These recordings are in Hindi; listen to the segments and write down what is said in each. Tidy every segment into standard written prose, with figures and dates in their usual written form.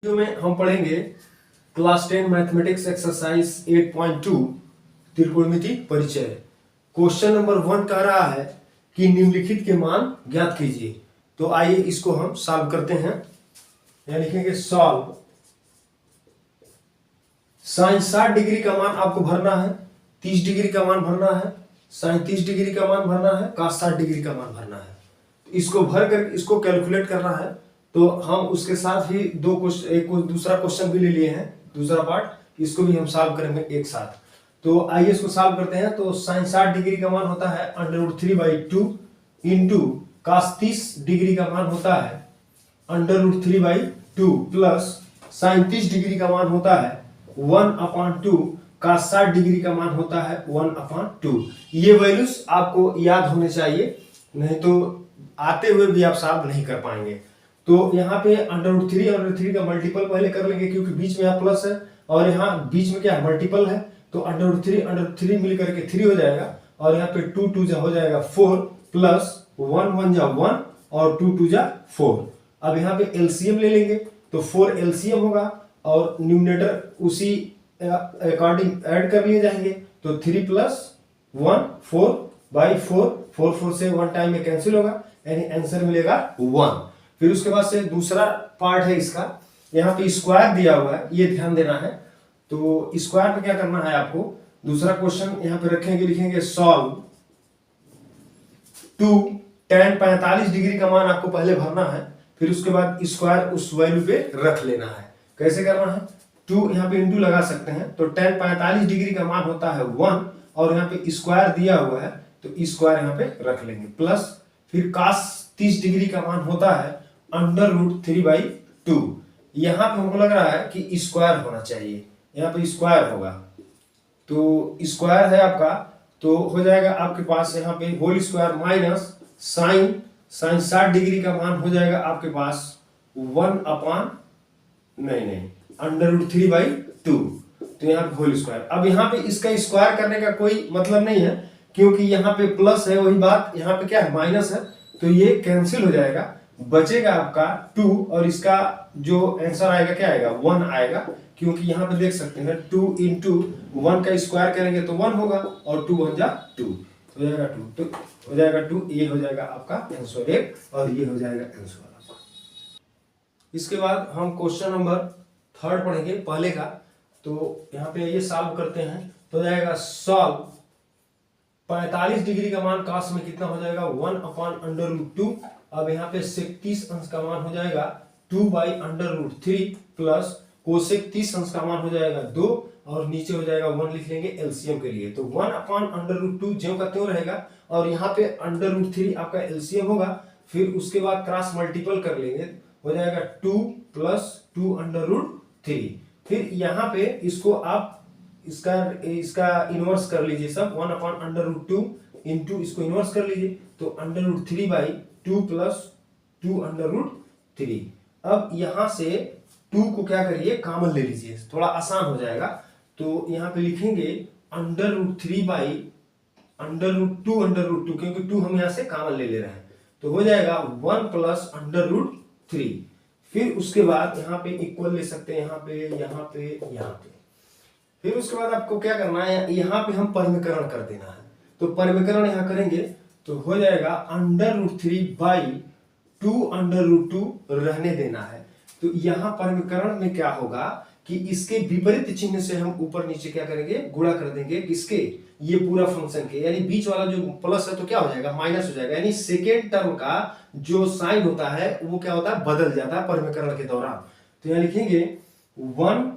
वीडियो में हम पढ़ेंगे क्लास 10 मैथमेटिक्स एक्सरसाइज 8.2 त्रिकोणमिति परिचय। क्वेश्चन नंबर 1 कह रहा है कि निम्नलिखित के मान ज्ञात कीजिए। तो आइए इसको हम सॉल्व करते हैं। यहां लिखेंगे सॉल्व। साइन 60 डिग्री का मान आपको भरना है, 30 डिग्री का मान भरना है, साइन 30 डिग्री का मान भरना है, cos 60 डिग्री का मान भरना है। तो इसको भर कर इसको कैलकुलेट करना है। तो हम उसके साथ ही दूसरा क्वेश्चन भी ले लिए हैं, दूसरा पार्ट, इसको भी हम सॉल्व करेंगे एक साथ। तो आइए इसको सॉल्व करते हैं। तो साइन 60 डिग्री का मान होता है √3/2 इंटू cos 30 डिग्री का मान होता है √3/2 प्लस साइन 30 डिग्री का मान होता है 1/2, cos 60 डिग्री का मान होता है 1/2। ये वैल्यूज आपको याद होने चाहिए, नहीं तो आते हुए भी आप सॉल्व नहीं कर पाएंगे। तो यहाँ पे √3 का मल्टीपल पहले कर लेंगे, क्योंकि बीच में यहाँ प्लस है और यहाँ बीच में क्या है, मल्टीपल है। तो √3 मिलकर के 3 हो जाएगा और यहाँ पे 2 2 हो जाएगा 4 प्लस 1 1 जा 1 और 2 2 जा 4। अब यहाँ पे एलसीएम ले लेंगे तो 4 एलसीएम होगा और न्यूमरेटर उसी अकॉर्डिंग ऐड कर लिए जाएंगे। तो 3 प्लस 1 4/4, 4 4 से 1 टाइम में कैंसिल होगा, यानी आंसर मिलेगा 1। फिर उसके बाद से दूसरा पार्ट है इसका, यहाँ पे स्क्वायर दिया हुआ है, ये ध्यान देना है। तो स्क्वायर पे क्या करना है आपको, दूसरा क्वेश्चन यहाँ पे रखेंगे, लिखेंगे सॉल्व टू tan 45 डिग्री का मान आपको पहले भरना है, फिर उसके बाद स्क्वायर उस वैल्यू पे रख लेना है। कैसे करना है, 2 यहाँ पे इंटू लगा सकते हैं। तो tan 45 डिग्री का मान होता है 1 और यहाँ पे स्क्वायर दिया हुआ है तो स्क्वायर यहाँ पे रख लेंगे, प्लस फिर cos 30 डिग्री का मान होता है √3/2। यहाँ पे हमको लग रहा है कि स्क्वायर होना चाहिए, यहाँ पे स्क्वायर होगा। तो स्क्वायर है आपका, तो हो जाएगा आपके पास यहाँ पे whole square minus sine 60 degree का मान हो जाएगा आपके पास √3/2। तो यहाँ पे होल स्क्वायर। अब यहाँ पे इसका स्क्वायर करने का कोई मतलब नहीं है, क्योंकि यहाँ पे प्लस है, वही बात यहाँ पे क्या है, माइनस है। तो ये कैंसिल हो जाएगा, बचेगा आपका 2 और इसका जो आंसर आएगा क्या आएगा, 1 आएगा। क्योंकि यहाँ पे देख सकते हैं 2 इंटू 1 का स्क्वायर करेंगे तो 1 होगा और 2 1 जा 2 हो जाएगा 2, तो हो जाएगा 2। ये हो जाएगा आपका आंसर 1 और ये हो जाएगा आंसर आपका। इसके बाद हम क्वेश्चन नंबर 3 पढ़ेंगे पहले का। तो यहाँ पे ये सॉल्व करते हैं। तो हो जाएगा सॉल्व 45 डिग्री का मान cos में कितना हो जाएगा, 1/√2। अब यहाँ पे sec 30 अंश का मान हो जाएगा 2/√3 प्लस कोसेक 30 अंश का मान हो जाएगा 2 और नीचे हो जाएगा 1 लिख लेंगे एलसीएम के लिए। तो 1/√2 ज्यों का त्यों रहेगा और यहाँ पे √3 आपका एलसीएम होगा। फिर उसके बाद क्रॉस मल्टीपल कर लेंगे, हो जाएगा 2 प्लस 2√3। फिर यहाँ पे इसको आप इसका इनवर्स कर लीजिए सब, 1/√2 इंटू इसको इनवर्स कर लीजिए तो √3/2 प्लस 2√3। अब यहां से 2 को क्या करिए, कॉमन ले लीजिए, थोड़ा आसान हो जाएगा। तो यहाँ पे लिखेंगे √3/√2, क्योंकि 2 हम यहाँ से कॉमन ले रहे हैं। तो हो जाएगा 1 प्लस √3। फिर उसके बाद यहाँ पे इक्वल ले सकते हैं, यहाँ पे यहाँ पे यहाँ पे। फिर उसके बाद आपको क्या करना है, यहाँ पे हम परिमीकरण कर देना है। तो परिमीकरण यहाँ करेंगे तो हो जाएगा √3/2 रहने देना है। तो यहाँ परिमीकरण में क्या होगा कि इसके विपरीत चिन्ह से हम ऊपर नीचे क्या करेंगे, गुणा कर देंगे किसके, ये पूरा फंक्शन के, यानी बीच वाला जो प्लस है तो क्या हो जाएगा, माइनस हो जाएगा। यानी सेकेंड टर्म का जो साइन होता है वो क्या होता है, बदल जाता है परिमीकरण के दौरान। तो यहाँ लिखेंगे 1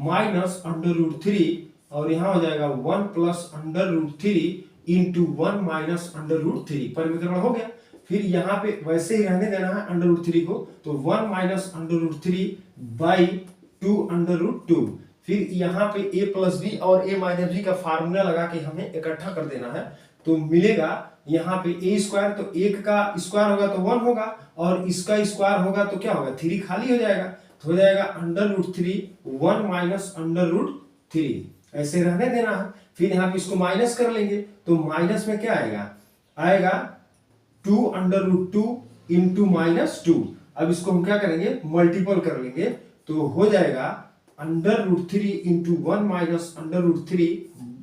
माइनस √3 और यहाँ हो जाएगा 1 प्लस √3 इंटू 1 माइनस √3। परिमीकरण हो गया। फिर यहाँ पे वैसे ही रहने देना है √3 को, तो 1 माइनस √3/2√2। फिर यहाँ पे a प्लस बी और a माइनस बी का फार्मूला लगा के हमें इकट्ठा कर देना है। तो मिलेगा यहाँ पे a स्क्वायर, तो 1 का स्क्वायर होगा तो 1 होगा और इसका स्क्वायर होगा तो क्या होगा, 3 खाली हो जाएगा। तो हो जाएगा √3 1 माइनस √3, ऐसे रहने देना है। फिर यहाँ पे इसको माइनस कर लेंगे तो माइनस में क्या आएगा, आएगा 2√2 इंटू -2। अब इसको हम क्या करेंगे, मल्टीपल कर लेंगे तो हो जाएगा √3 इंटू 1 माइनस √3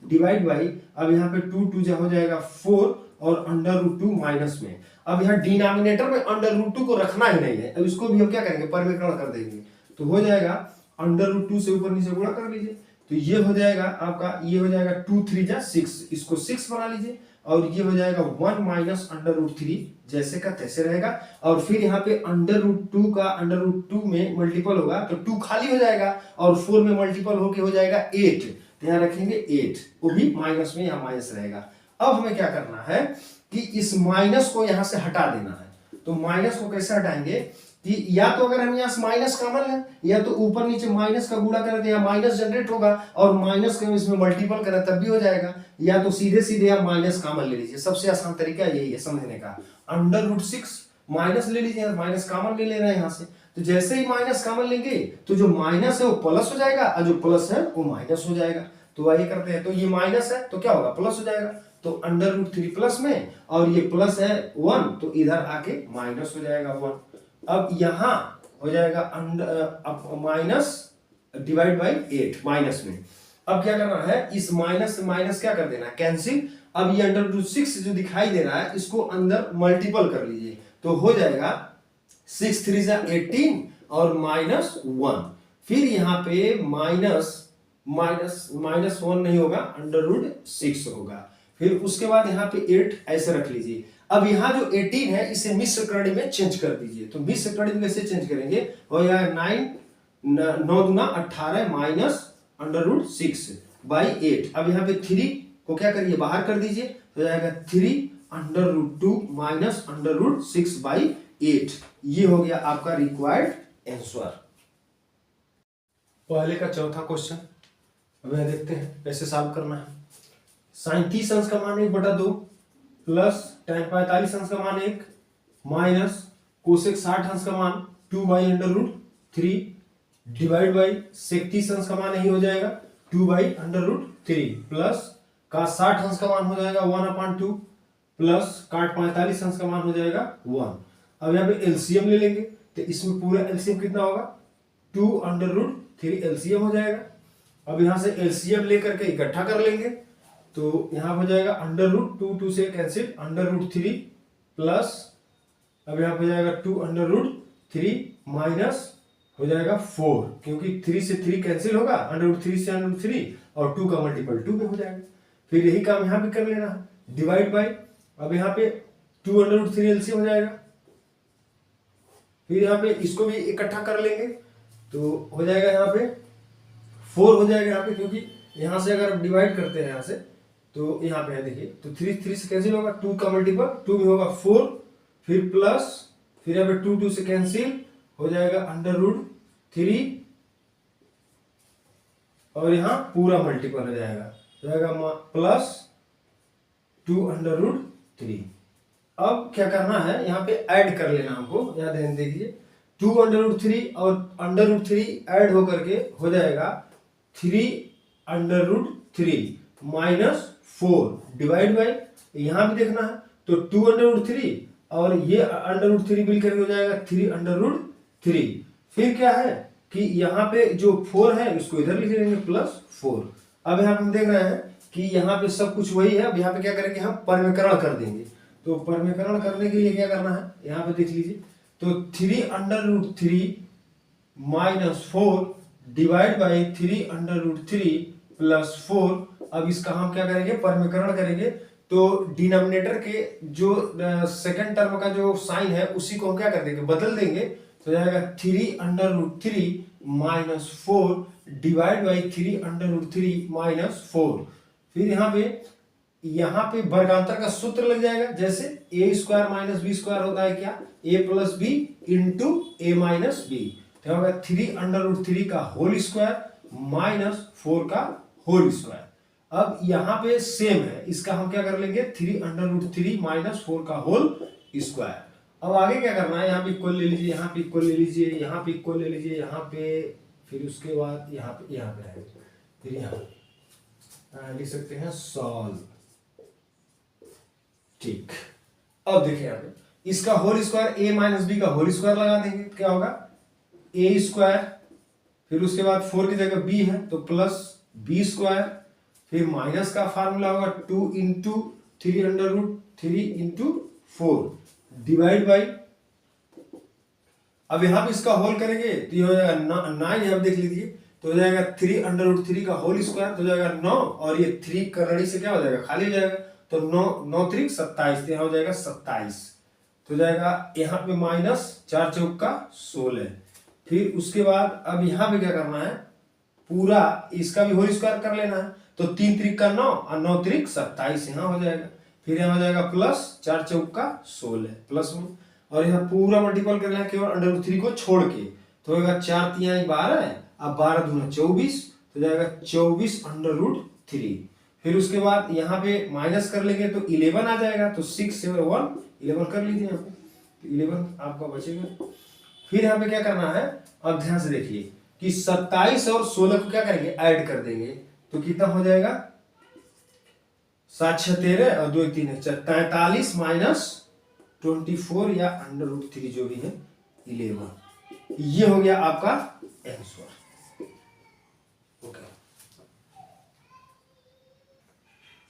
डिवाइड बाई, अब यहाँ पे 2 2 हो जाएगा 4 और √2 माइनस में, अब यहाँ डिनोमिनेटर में √2 को रखना ही नहीं है, अब इसको भी हम क्या करेंगे परिवर्तन कर देंगे, तो हो जाएगा √2 से ऊपर नीचे गुणा कर लीजिए, तो ये हो जाएगा आपका, ये हो जाएगा 2 3 जा 6, इसको 6 बना लीजिए, और ये हो जाएगा 1 माइनस √3 जैसे का तैसे रहेगा, और फिर यहाँ पे √2 का √2 में मल्टीपल होगा तो 2 खाली हो जाएगा, और 4 में मल्टीपल होके हो जाएगा 8, तो यहाँ रखेंगे 8, वो भी माइनस में, यहाँ माइनस रहेगा। अब हमें क्या करना है कि इस माइनस को यहाँ से हटा देना है, तो माइनस को कैसे हटाएंगे कि या तो अगर हम यहाँ से माइनस कॉमन है, या तो ऊपर नीचे माइनस का गुणा करें तो यहाँ माइनस जनरेट होगा, और माइनस को इसमें मल्टीपल करें तब भी हो जाएगा, या तो सीधे सीधे आप माइनस कॉमन ले लीजिए, सबसे आसान तरीका यही है समझने का, √6 माइनस ले लीजिए, माइनस कॉमन ले ले रहे हैं यहाँ से, तो जैसे ही माइनस कॉमन लेंगे तो जो माइनस है वो प्लस हो जाएगा, और जो प्लस है वो माइनस हो जाएगा, तो आइए करते हैं, तो ये माइनस है तो क्या होगा प्लस हो जाएगा, तो √3 प्लस में, और ये प्लस है 1 तो इधर आके माइनस हो जाएगा 1, अब यहां हो जाएगा माइनस डिवाइड बाई 8 माइनस में, अब क्या करना है इस माइनस से माइनस क्या कर देना है कैंसिल, अब ये √6 जो दिखाई दे रहा है इसको अंदर मल्टीपल कर लीजिए, तो हो जाएगा 6 3 जा 18 और -1, फिर यहाँ पे माइनस 1 नहीं होगा √6 होगा, फिर उसके बाद यहाँ पे 8 ऐसे रख लीजिए, अब यहाँ जो 18 है इसे मिश्र कड़ी में चेंज कर दीजिए, तो मिश्र कड़ी में कैसे चेंज करेंगे, हो जाएगा 9 दूना 18 माइनस √6 बाई 8, अब यहाँ पे 3 को क्या करिए बाहर कर दीजिए, तो जाएगा 3 √2 माइनस √6 बाई 8, ये हो गया आपका रिक्वायर्ड आंसर। पहले का चौथा क्वेश्चन अब यहां देखते हैं कैसे सॉल्व करना है। 37 अंश का मान 1/2 प्लस tan 45 अंश का मान 1 माइनस कोसेक 60 अंश का मान 2/√3 डिवाइड बाई 37 अंश का मान यही हो जाएगा 2/√3 प्लस cos 60 अंश का मान हो जाएगा 1/2 प्लस cot 45 अंश का मान हो जाएगा 1। अब यहाँ पे एलसीएम ले लेंगे तो इसमें पूरा एलसीएम कितना होगा 2√3 एलसीएम हो जाएगा। अब यहाँ से एलसीएम लेकर के इकट्ठा कर लेंगे तो यहाँ हो जाएगा √2 से कैंसिल √3 प्लस अब यहाँ हो जाएगा 2√3 माइनस हो जाएगा 4 क्योंकि 3 से 3 कैंसिल होगा √3 से √3 और 2 का मल्टीपल 2 में हो जाएगा। फिर यही काम यहाँ पे कर लेना है डिवाइड बाई अब यहाँ पे 2√3 एलसीएम हो जाएगा। फिर यहाँ पे इसको भी इकट्ठा कर लेंगे तो हो जाएगा यहाँ पे 4 हो जाएगा यहाँ पे क्योंकि यहाँ से अगर डिवाइड करते हैं यहाँ से तो यहाँ पे है देखिए तो 3 से कैंसिल होगा 2 का मल्टीपल 2 में होगा 4 फिर प्लस फिर यहाँ पे 2 से कैंसिल हो जाएगा √3 और यहाँ पूरा मल्टीपल हो जाएगा प्लस 2√3। अब क्या करना है यहाँ पे ऐड कर लेना हमको यहाँ ध्यान देखिए 2√3 और √3 ऐड होकर के हो जाएगा 3√3 माइनस 4 डिवाइड बाई यहाँ भी देखना है तो 2√3 और ये √3 मिल करके हो जाएगा 3√3। फिर क्या है कि यहाँ पे जो 4 है उसको इधर लिख लेंगे प्लस 4। अब यहाँ पे हम देख रहे हैं कि यहाँ पे सब कुछ वही है। अब यहाँ पे क्या करेंगे हम परमीकरण कर देंगे तो परमीकरण करने के लिए क्या करना है यहाँ पे देख लीजिए तो 3√3 माइनस 4 डिवाइड बाई 3√3 प्लस 4। अब इसका हम क्या करेंगे परमीकरण करेंगे तो डिनोमिनेटर के जो सेकंड टर्म का जो साइन है उसी को हम क्या कर देंगे बदल देंगे तो जाएगा 3√3 माइनस 4 डिवाइड बाई 3√3 माइनस 4। फिर यहाँ पे वर्गांतर का सूत्र लग जाएगा जैसे a² माइनस b² होता है क्या a plus b into a minus b तो होगा 3√3 का होल स्क्वायर माइनस 4 का होल स्क्वायर। अब यहाँ पे सेम है इसका हम क्या कर लेंगे 3√3 माइनस 4 का होल स्क्वायर। अब आगे क्या करना है यहाँ पे इक्वल ले लीजिए यहाँ पे इक्वल ले लीजिए यहाँ पे इक्वल ले लीजिए यहाँ पे फिर उसके बाद यहाँ पे है फिर यहाँ लिख सकते हैं सॉल्व। ठीक अब देखिए यहाँ पे इसका whole square a minus b का होल स्क्वायर लगा देंगे क्या होगा a² फिर उसके बाद 4 की जगह b है तो प्लस b स्क्वायर, फिर माइनस का फार्मूला होगा 2 into 3 under root 3 into 4 divide by, अब यहाँ पे इसका होल करेंगे तो ये हो जाएगा 9, यहाँ देख लीजिए तो हो जाएगा 3 अंडर रूट 3 का होल स्क्वायर तो हो जाएगा 9, और ये 3 करड़ी से क्या हो जाएगा खाली हो जाएगा, तो 9 3 27, तो यहाँ हो जाएगा 27, तो हो जाएगा यहाँ पे माइनस 4 चौक का 16। फिर उसके बाद अब यहाँ पे क्या करना है, पूरा इसका भी होल स्क्वायर कर लेना है, तो 3 3 का 9 और 9 3 27 यहाँ हो जाएगा, फिर यहाँ हो जाएगा प्लस 4 चौक का 16 प्लस में, और यहाँ पूरा मल्टीपल करना है केवल अंडर रूट 3 को छोड़ के, तो होगा 4 3 12 है, अब 12 दूना 24, तो जाएगा 24 अंडर रूट 3। फिर उसके बाद यहाँ पे माइनस कर लेंगे तो 11 आ जाएगा, तो 6 7 1 11 कर लीजिए यहाँ पे, तो 11 आपका बचेगा। फिर यहाँ पे क्या करना है, अब ध्यान से देखिए कि 27 और 16 को क्या करेंगे ऐड कर देंगे, तो कितना हो जाएगा 7 6 13 और 2 1 3 43 माइनस 24 या अंडर रूट 3 जो भी है 11, ये हो गया आपका आंसर। ओके,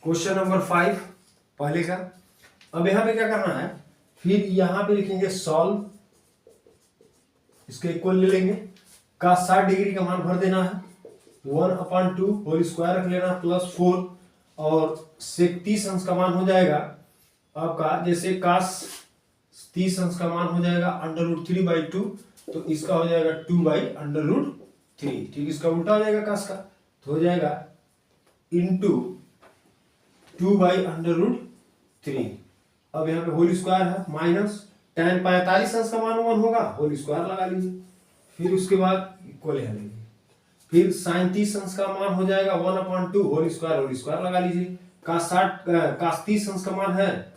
क्वेश्चन नंबर 5 पहले का। अब यहां पे क्या करना है, फिर यहां पे लिखेंगे सॉल्व, इसके इक्वल ले लेंगे, का 60 डिग्री का मान भर देना है, 1/2 होल स्क्वायर रख लेना प्लस 4, और sec 30 अंश का मान हो जाएगा आपका, जैसे कास 30 अंश का मान हो जाएगा अंडर रूट 3/2, तो इसका हो जाएगा 2/अंडर रूट 3, ठीक, इसका उल्टा हो जाएगा कास का, तो हो जाएगा इंटू 2/अंडर रूट 3। अब यहाँ पे होल स्क्वायर है, माइनस tan 45 अंश का मान 1 होगा, होल स्क्वायर लगा लीजिए, फिर उसके बाद इक्वल है लेंगे, फिर sin 30 अंश का मान हो जाएगा 1/2 होल स्क्वायर लगा लीजिए, कास 30 अंश का मान है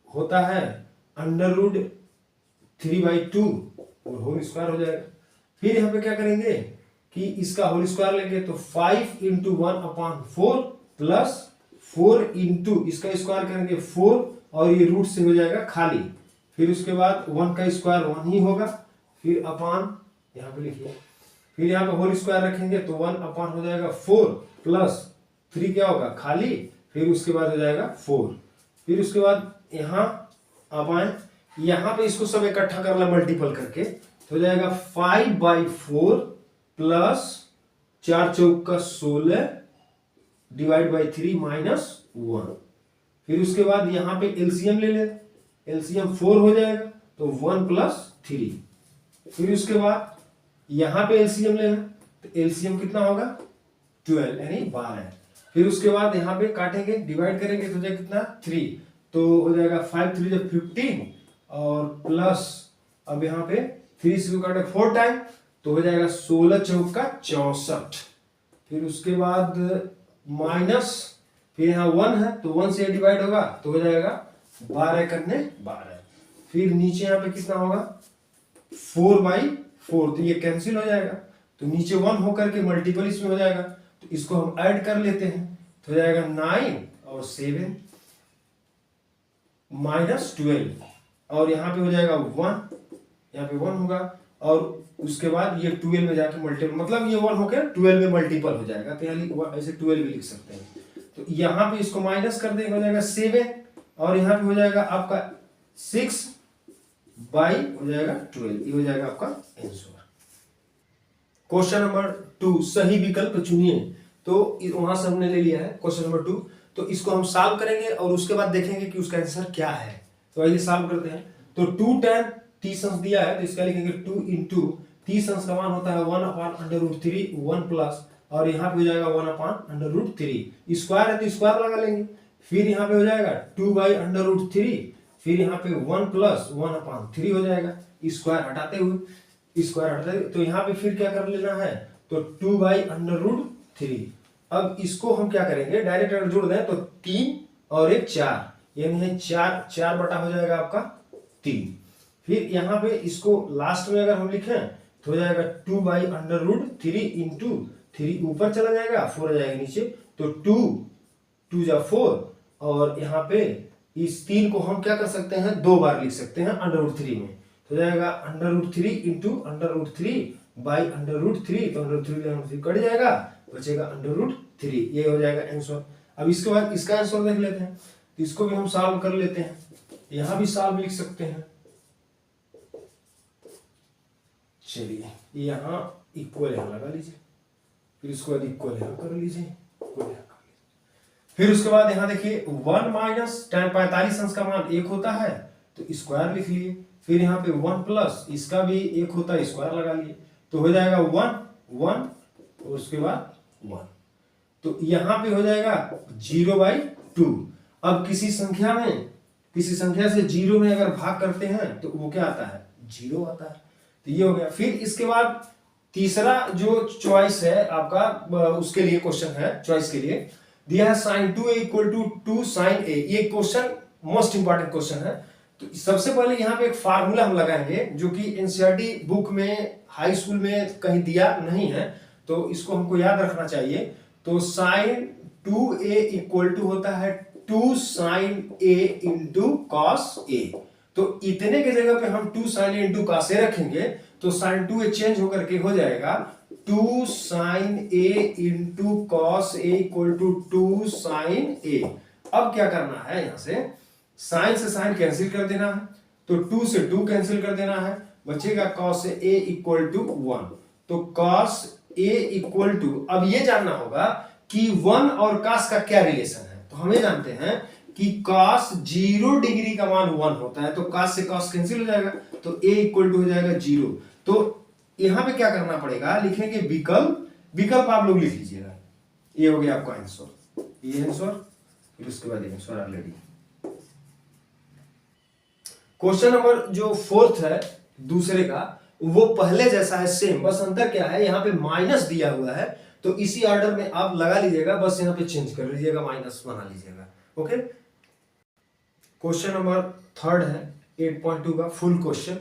होता है अंडर रूट 3/2 और होल स्क्वायर हो जाएगा। फिर यहाँ पे क्या करेंगे कि इसका होल स्क्वायर लेंगे तो 5 इंटू 1/4 प्लस 4 इंटू इसका स्क्वायर करेंगे 4, और ये रूट से हो जाएगा खाली, फिर उसके बाद 1 का स्क्वायर 1 ही होगा, फिर अपान यहाँ पे लिखिए, फिर यहाँ पे होल स्क्वायर रखेंगे तो 1 अपान हो जाएगा 4 प्लस 3 क्या होगा खाली, फिर उसके बाद हो जाएगा 4, फिर उसके बाद यहाँ अपान, यहाँ पे इसको सब इकट्ठा करना मल्टीपल करके, तो हो जाएगा 5/4 प्लस 4 चौक का 16 डिवाइड बाई 3 माइनस 1, फिर उसके बाद यहाँ पे एलसीएम ले ले, एलसीएम 4 हो जाएगा तो 1 प्लस 3, फिर उसके बाद यहाँ पे एलसीएम लेना, तो एलसीएम कितना होगा 12 यानी 12, फिर उसके बाद यहाँ पे काटेंगे डिवाइड करेंगे तो जाएगा कितना 3, तो हो जाएगा 5 3 15 और प्लस, अब यहाँ पे 3 से काटे 4 टाइम, तो हो जाएगा 16 चौक का 64, फिर उसके बाद माइनस, फिर यहाँ 1 है तो 1 से डिवाइड होगा तो हो जाएगा 12 करने 12, फिर नीचे यहाँ पे कितना होगा 4/4, तो ये कैंसिल हो जाएगा, तो नीचे 1 होकर के मल्टीपल इसमें हो जाएगा, तो इसको हम ऐड कर लेते हैं, तो हो जाएगा 9 और 7 माइनस 12, और यहाँ पे हो जाएगा 1, यहाँ पे 1 होगा, और उसके बाद ये 12 में जाके मल्टीपल, मतलब ये 1 होकर 12 में मल्टीपल हो जाएगा, तो यहाँ ऐसे 12 भी लिख सकते हैं, तो यहाँ पे इसको माइनस कर देंगे, हो जाएगा 7, और यहाँ पे हो जाएगा आपका 6 बाई हो जाएगा 12, ये हो जाएगा आपका आंसर। क्वेश्चन नंबर 2, सही विकल्प चुनिए, तो वहां से हमने ले लिया है क्वेश्चन नंबर 2, तो इसको हम सॉल्व करेंगे और उसके बाद देखेंगे कि उसका आंसर क्या है, तो आइए सॉल्व करते हैं। तो 2 tan 30 अंश दिया है, तो इसका लिखेंगे 2 इंटू 30 अंश का मान होता है 1/√3 1 प्लस, और यहाँ पे हो जाएगा 1/√3, स्क्वायर है तो स्क्वायर लगा लेंगे, फिर यहाँ पे हो जाएगा 2/√3, फिर यहाँ पे 1 प्लस 1/3 हो जाएगा, स्क्वायर हटाते हुए, तो यहाँ पे फिर क्या कर लेना है, तो 2/√3। अब इसको हम क्या करेंगे, डायरेक्ट अगर जोड़ दें तो 3 और 1 4, यानी 4 बटा हो जाएगा आपका 3, फिर यहाँ पे इसको लास्ट में अगर हम लिखें तो हो जाएगा 2/√3 इंटू 3 ऊपर चला जाएगा, 4 आ जाएगा नीचे, तो 2 जा 4, और यहाँ पे इस 3 को हम क्या कर सकते हैं 2 बार लिख सकते हैं √3 में, तो हो जाएगा √3 इंटू √3 बाई √3, तो √3 कट जाएगा, बचेगा √3। ये हो जाएगा आंसर। अब इसके बाद इसका आंसर देख लेते हैं, तो इसको भी हम सॉल्व कर लेते हैं। यहां भी सॉल्व लिख सकते हैं। चलिए यहाँ इक्वल यहाँ लगा लीजिए, फिर उसके बाद इक्वल यहाँ कर लीजिए, इक्वल यहाँ कर लीजिए। फिर उसके बाद यहाँ देखिए 1 माइनस tan 45 अंश का मान 1 होता है, तो स्क्वायर लिख लिए। फिर यहाँ पे 1 प्लस इसका भी 1 होता है, स्क्वायर लगा लिए, तो हो जाएगा 1 1 और उसके बाद 1। तो यहाँ पे हो जाएगा 0/2। अब किसी संख्या से 0 में अगर भाग करते हैं तो वो क्या आता है, 0 आता है। तो ये हो गया। फिर इसके बाद तीसरा जो चॉइस है आपका, उसके लिए क्वेश्चन है, चॉइस के लिए दिया है sin 2a = 2 sin a। ये क्वेश्चन मोस्ट इंपॉर्टेंट क्वेश्चन है। तो सबसे पहले यहाँ पे एक फार्मूला हम लगाएंगे जो कि एनसीईआरटी बुक में, हाई स्कूल में कहीं दिया नहीं है, तो इसको हमको याद रखना चाहिए। तो sin 2a = होता है 2 sin a × cos a। तो इतने के जगह पे हम 2 sin a × cos a रखेंगे, तो sin 2a चेंज होकर के हो जाएगा 2 sin a × cos a = 2 sin a। अब क्या करना है, यहां से साइन से साइन कैंसिल कर देना है, तो 2 से 2 कैंसिल कर देना है, बचेगा cos a = 1। तो cos a = अब ये जानना होगा कि 1 और cos का क्या रिलेशन है। तो हमें जानते हैं कि cos 0 डिग्री का मान 1 होता है, तो cos से cos कैंसिल हो जाएगा, तो a = हो जाएगा 0। तो यहां पे क्या करना पड़ेगा, लिखेंगे विकल्प आप लोग लिख लीजिएगा। ये हो गया आपका आंसर, ये आंसर, फिर उसके बाद आंसर ऑलरेडी। क्वेश्चन नंबर जो 4th है दूसरे का, वो पहले जैसा है सेम, बस अंतर क्या है, यहाँ पे माइनस दिया हुआ है, तो इसी ऑर्डर में आप लगा लीजिएगा, बस यहाँ पे चेंज कर लीजिएगा, माइनस बना लीजिएगा। ओके। क्वेश्चन नंबर 3rd है 8.2 का फुल क्वेश्चन।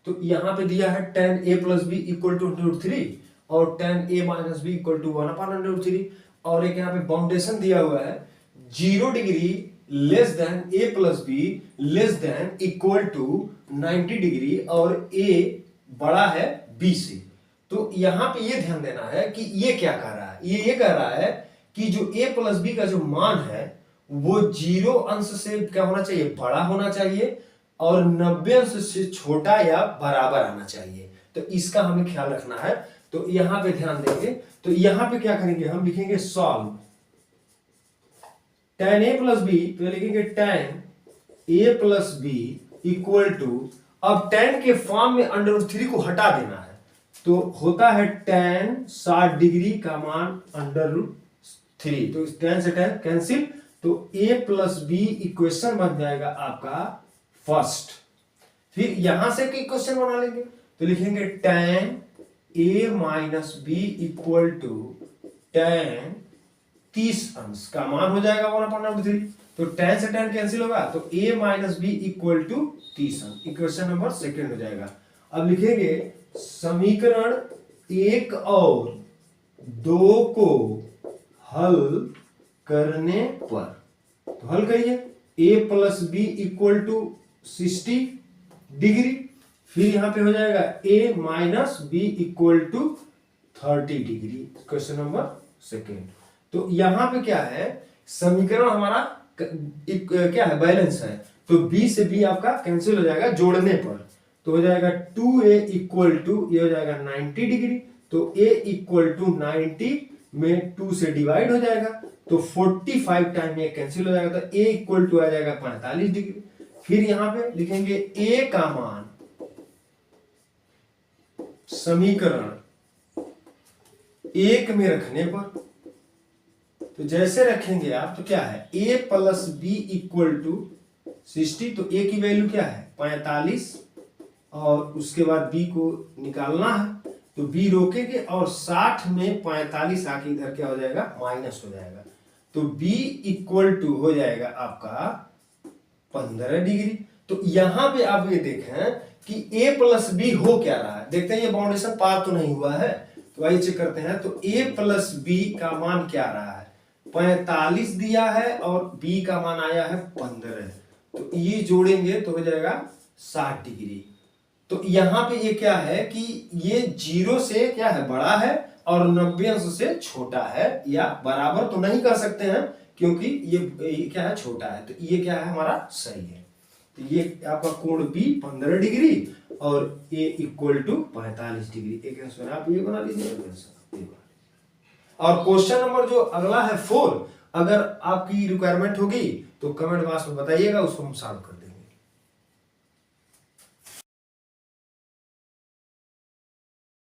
तो यहाँ पे दिया है tan a + b = √3 और tan a - b = 1/√3, और एक यहाँ पे बाउंडेशन दिया हुआ है 0 degree less than a + b less than equal to 90 degree और a बड़ा है b से। तो यहां पे ये ध्यान देना है कि ये क्या कह रहा है, ये कह रहा है कि जो a + b का जो मान है वो 0 अंश से क्या होना चाहिए, बड़ा होना चाहिए, और 90 अंश से छोटा या बराबर आना चाहिए। तो इसका हमें ख्याल रखना है। तो यहां पे ध्यान देंगे, तो यहां पे क्या करेंगे, हम लिखेंगे सॉल्व tan a + b, तो लिखेंगे tan a + b = अब tan के फॉर्म में √3 को हटा देना है, तो होता है tan 60 डिग्री का मान √3, तो tan से tan कैंसिल, तो a + b इक्वेशन बन जाएगा आपका फर्स्ट। फिर यहां से क्वेश्चन बना लेंगे, तो लिखेंगे tan a - b = tan 30 अंश का मान हो जाएगा 1/√3, तो tan से tan कैंसिल होगा, तो a - b = 30 अंश। इक्वेशन नंबर 2 हो जाएगा। अब लिखेंगे समीकरण 1 और 2 को हल करने पर, तो हल करिए, a + b = 60 डिग्री, फिर यहां पे हो जाएगा a - b = 30 degree. Question number 2। तो यहां पे क्या है, समीकरण हमारा क्या है, बैलेंस है, तो b से b आपका कैंसिल हो जाएगा जोड़ने पर, तो हो जाएगा 2a = ये हो जाएगा 90 डिग्री, तो a = 90 में 2 से डिवाइड हो जाएगा, तो 45 टाइम ये कैंसिल हो जाएगा, तो a = आ जाएगा 45 डिग्री। फिर यहां पे लिखेंगे a का मान समीकरण 1 में रखने पर, तो जैसे रखेंगे आप, तो क्या है, a + b = 60, तो a की वैल्यू क्या है 45, और उसके बाद b को निकालना है, तो b रोकेंगे और 60 में 45 आके इधर क्या हो जाएगा, माइनस हो जाएगा, तो b = हो जाएगा आपका 15 डिग्री। तो यहां पे आप ये देखें कि a + b हो क्या रहा है, देखते हैं ये बाउंडेशन पार तो नहीं हुआ है, तो आइए चेक करते हैं। तो a + b का मान क्या रहा है, 45 दिया है और b का मान आया है 15, तो ये जोड़ेंगे तो हो जाएगा 60 डिग्री। तो यहाँ पे ये क्या है कि ये 0 से क्या है बड़ा है और 90 अंश से छोटा है, या बराबर तो नहीं कर सकते हैं क्योंकि ये क्या है छोटा है, तो ये क्या है हमारा सही है। तो ये आपका कोण बी 15 डिग्री और ए इक्वल टू 45 डिग्री। एक आंसर आप ये बना लीजिए। और क्वेश्चन नंबर जो अगला है 4, अगर आपकी रिक्वायरमेंट होगी तो कमेंट बॉक्स में बताइएगा, उसको हम सॉल्व करेंगे।